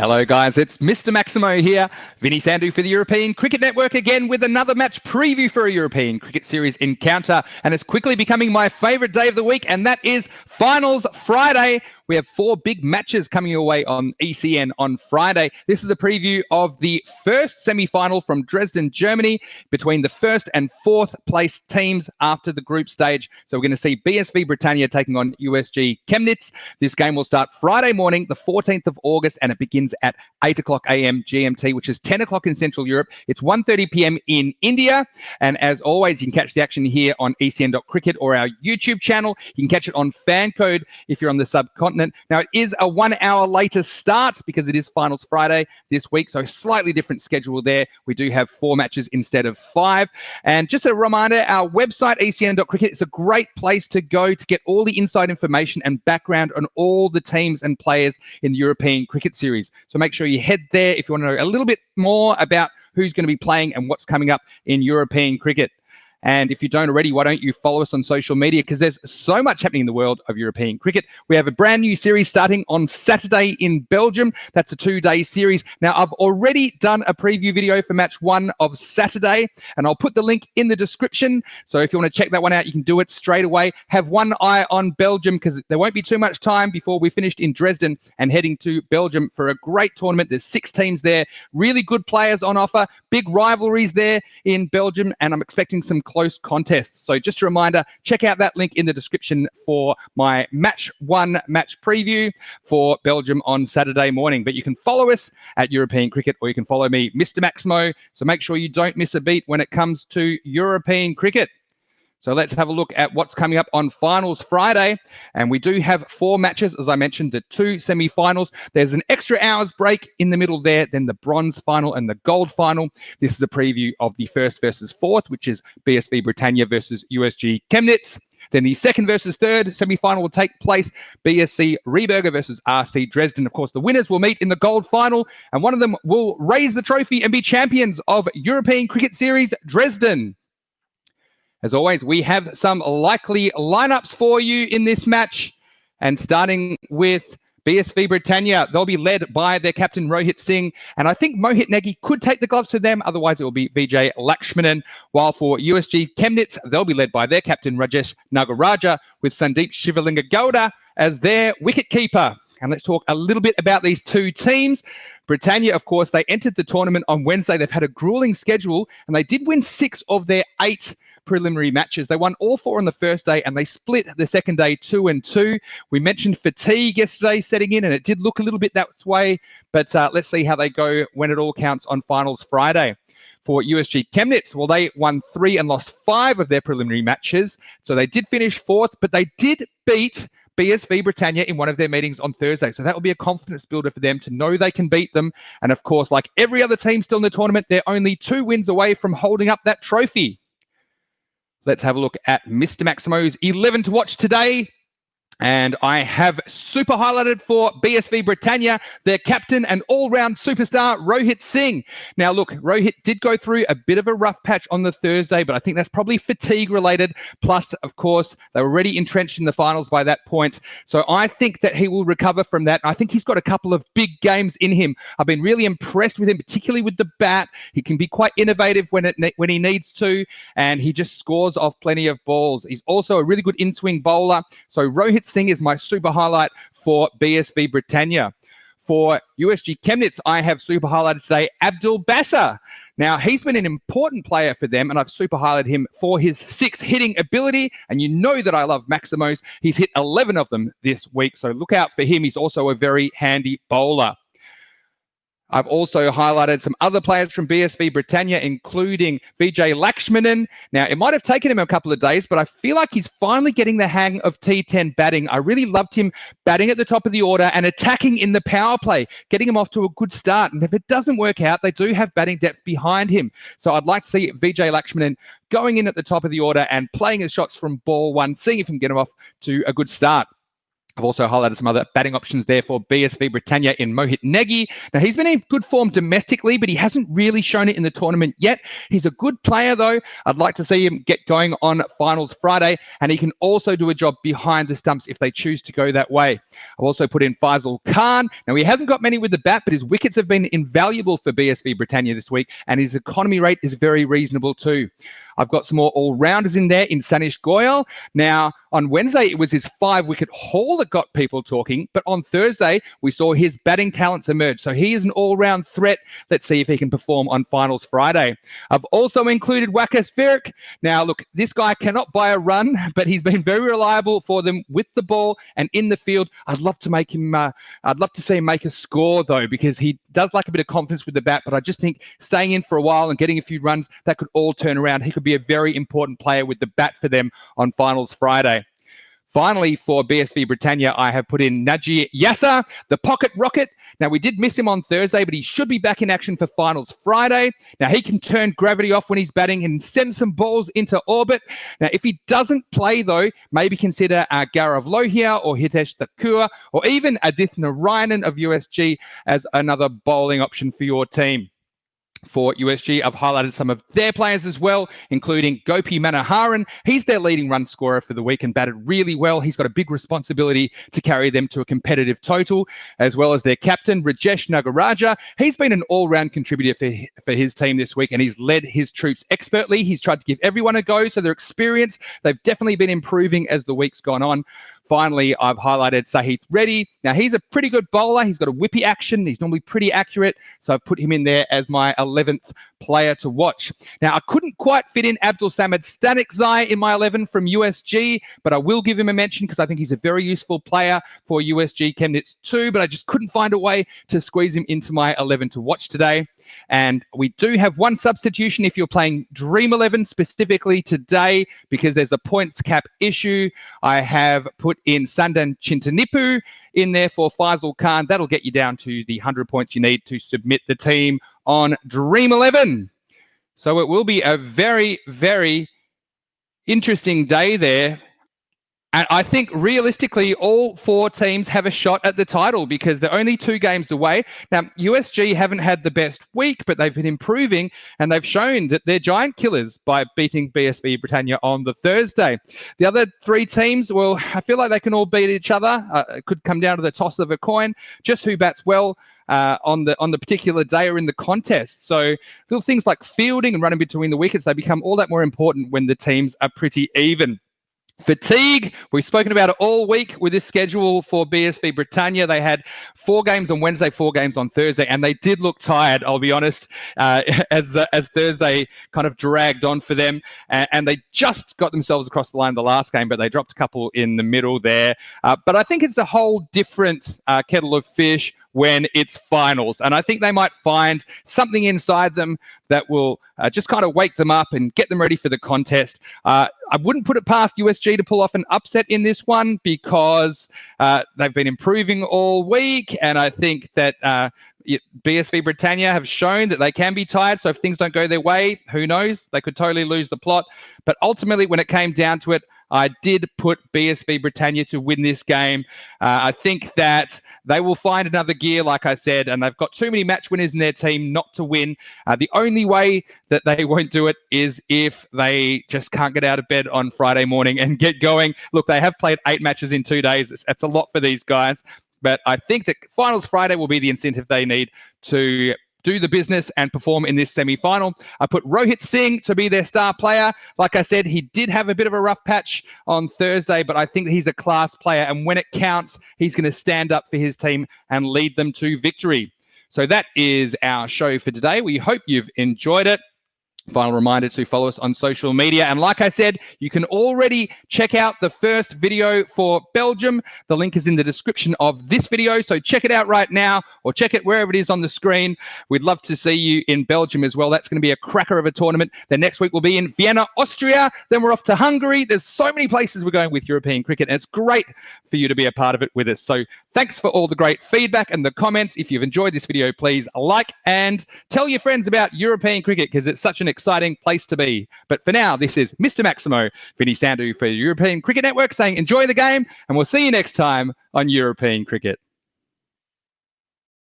Hello guys, it's Mr. Maximo here, Vinny Sandhu for the European Cricket Network again with another match preview for a European Cricket Series encounter, and it's quickly becoming my favourite day of the week, and that is Finals Friday. We have 4 big matches coming your way on ECN on Friday. This is a preview of the first semi-final from Dresden, Germany, between the 1st and 4th place teams after the group stage. So we're going to see BSV Britannia taking on USG Chemnitz. This game will start Friday morning, the 14th of August, and it begins at 8 o'clock a.m. GMT, which is 10 o'clock in Central Europe. It's 1:30 p.m. in India. And as always, you can catch the action here on ECN.cricket or our YouTube channel. You can catch it on fan code if you're on the subcontinent. Now, it is a 1 hour later start because it is Finals Friday this week, so slightly different schedule there. We do have 4 matches instead of 5. And just a reminder, our website, ecn.cricket, is a great place to go to get all the inside information and background on all the teams and players in the European Cricket Series. So make sure you head there if you want to know a little bit more about who's going to be playing and what's coming up in European cricket. And if you don't already, why don't you follow us on social media, because there's so much happening in the world of European cricket. We have a brand new series starting on Saturday in Belgium. That's a 2-day series. Now, I've already done a preview video for match 1 of Saturday, and I'll put the link in the description. So if you want to check that one out, you can do it straight away. Have one eye on Belgium, because there won't be too much time before we finished in Dresden and heading to Belgium for a great tournament. There's 6 teams there, really good players on offer, big rivalries there in Belgium, and I'm expecting some close contests. So just a reminder, check out that link in the description for my match 1 match preview for Belgium on Saturday morning. But you can follow us at European Cricket, or you can follow me, Mr. Maximo. So make sure you don't miss a beat when it comes to European cricket. So let's have a look at what's coming up on Finals Friday. And we do have 4 matches, as I mentioned, the 2 semi-finals. There's an extra hour's break in the middle there, then the bronze final and the gold final. This is a preview of the 1st versus 4th, which is BSV Britannia versus USG Chemnitz. Then the 2nd versus 3rd semi-final will take place, BSC Rehberger versus RC Dresden. Of course, the winners will meet in the gold final, and one of them will raise the trophy and be champions of European Cricket Series Dresden. As always, we have some likely lineups for you in this match. And starting with BSV Britannia, they'll be led by their captain, Rohit Singh. And I think Mohit Negi could take the gloves for them. Otherwise, it will be Vijay Lakshmanan. While for USG Chemnitz, they'll be led by their captain, Rajesh Nagaraja, with Sandeep Shivalinga Gowda as their wicketkeeper. And let's talk a little bit about these 2 teams. Britannia, of course, they entered the tournament on Wednesday. They've had a grueling schedule, and they did win 6 of their 8 preliminary matches. They won all 4 on the first day, and they split the second day 2-2. We mentioned fatigue yesterday setting in, and it did look a little bit that way, but let's see how they go when it all counts on Finals Friday. For USG Chemnitz, well, they won 3 and lost 5 of their preliminary matches. So they did finish 4th, but they did beat BSV Britannia in one of their meetings on Thursday. So that will be a confidence builder for them to know they can beat them. And of course, like every other team still in the tournament, they're only 2 wins away from holding up that trophy. Let's have a look at Mr. Maximo's 11 to watch today. And I have super highlighted for BSV Britannia, their captain and all-round superstar, Rohit Singh. Now, look, Rohit did go through a bit of a rough patch on the Thursday, but I think that's probably fatigue-related. Plus, of course, they were already entrenched in the finals by that point. So I think that he will recover from that. I think he's got a couple of big games in him. I've been really impressed with him, particularly with the bat. He can be quite innovative when he needs to, and he just scores off plenty of balls. He's also a really good in-swing bowler. So Rohit Singh is my super highlight for BSV Britannia. For USG Chemnitz, I have super highlighted today Abdul Bassar. Now, he's been an important player for them, and I've super highlighted him for his 6 hitting ability. And you know that I love Maximos. He's hit 11 of them this week, so look out for him. He's also a very handy bowler. I've also highlighted some other players from BSV Britannia, including Vijay Lakshmanan. Now, it might have taken him a couple of days, but I feel like he's finally getting the hang of T10 batting. I really loved him batting at the top of the order and attacking in the power play, getting him off to a good start. And if it doesn't work out, they do have batting depth behind him. So I'd like to see Vijay Lakshmanan going in at the top of the order and playing his shots from ball 1, seeing if he can get him off to a good start. I've also highlighted some other batting options there for BSV Britannia in Mohit Negi. Now, he's been in good form domestically, but he hasn't really shown it in the tournament yet. He's a good player, though. I'd like to see him get going on finals Friday, and he can also do a job behind the stumps if they choose to go that way. I've also put in Faisal Khan. Now, he hasn't got many with the bat, but his wickets have been invaluable for BSV Britannia this week, and his economy rate is very reasonable too. I've got some more all-rounders in there in Sanish Goyal. Now, on Wednesday, it was his 5-wicket haul that got people talking, but on Thursday, we saw his batting talents emerge. So he is an all-round threat. Let's see if he can perform on finals Friday. I've also included Wakas Virik. Now, look, this guy cannot buy a run, but he's been very reliable for them with the ball and in the field. I'd love to make him, I'd love to see him make a score, though, because he does like a bit of confidence with the bat, but I just think staying in for a while and getting a few runs, that could all turn around. He could be a very important player with the bat for them on finals Friday. Finally, for BSV Britannia, I have put in Najee Yasser, the pocket rocket. Now, we did miss him on Thursday, but he should be back in action for finals Friday. Now, he can turn gravity off when he's batting and send some balls into orbit. Now, if he doesn't play, though, maybe consider Gaurav Lohia or Hitesh Thakur or even Adith Narayanan of USG as another bowling option for your team. For USG, I've highlighted some of their players as well, including Gopi Manoharan. He's their leading run scorer for the week and batted really well. He's got a big responsibility to carry them to a competitive total, as well as their captain, Rajesh Nagaraja. He's been an all-round contributor for his team this week, and he's led his troops expertly. He's tried to give everyone a go, so they're experienced. They've definitely been improving as the week's gone on. Finally, I've highlighted Saheed Reddy. Now, he's a pretty good bowler. He's got a whippy action. He's normally pretty accurate. So I've put him in there as my 11th player to watch. Now, I couldn't quite fit in Abdul Samad Stanikzai in my 11 from USG, but I will give him a mention because I think he's a very useful player for USG Chemnitz too, but I just couldn't find a way to squeeze him into my 11 to watch today. And we do have one substitution if you're playing Dream 11 specifically today because there's a points cap issue. I have put in Sandan Chintanipu in there for Faisal Khan. That'll get you down to the 100 points you need to submit the team on Dream 11. So it will be a very, very interesting day there. And I think realistically, all 4 teams have a shot at the title because they're only 2 games away. Now, USG haven't had the best week, but they've been improving and they've shown that they're giant killers by beating BSV Britannia on the Thursday. The other 3 teams, well, I feel like they can all beat each other. It could come down to the toss of a coin, just who bats well on the particular day or in the contest. So little things like fielding and running between the wickets, they become all that more important when the teams are pretty even. Fatigue, we've spoken about it all week with this schedule for BSV Britannia. They had 4 games on Wednesday, 4 games on Thursday, and they did look tired, I'll be honest, as Thursday kind of dragged on for them. And they just got themselves across the line the last game, but they dropped a couple in the middle there. But I think it's a whole different kettle of fish when it's finals. And I think they might find something inside them that will just kind of wake them up and get them ready for the contest. I wouldn't put it past USG to pull off an upset in this one because they've been improving all week. And I think that BSV Britannia have shown that they can be tired. So if things don't go their way, who knows? They could totally lose the plot. But ultimately, when it came down to it, I did put BSV Britannia to win this game. I think that they will find another gear, like I said, and they've got too many match winners in their team not to win. The only way that they won't do it is if they just can't get out of bed on Friday morning and get going. Look, they have played 8 matches in 2 days. That's a lot for these guys. But I think that Finals Friday will be the incentive they need to do the business and perform in this semi-final. I put Rohit Singh to be their star player. Like I said, he did have a bit of a rough patch on Thursday, but I think he's a class player. And when it counts, he's going to stand up for his team and lead them to victory. So that is our show for today. We hope you've enjoyed it. Final reminder to follow us on social media. And like I said, you can already check out the first video for Belgium. The link is in the description of this video. So check it out right now or check it wherever it is on the screen. We'd love to see you in Belgium as well. That's going to be a cracker of a tournament. The next week we'll be in Vienna, Austria. Then we're off to Hungary. There's so many places we're going with European cricket. And it's great for you to be a part of it with us. So thanks for all the great feedback and the comments. If you've enjoyed this video, please like and tell your friends about European cricket because it's such an exciting place to be. But for now, this is Mr. Maximo, Vinny Sandhu for European Cricket Network saying enjoy the game, and we'll see you next time on European Cricket.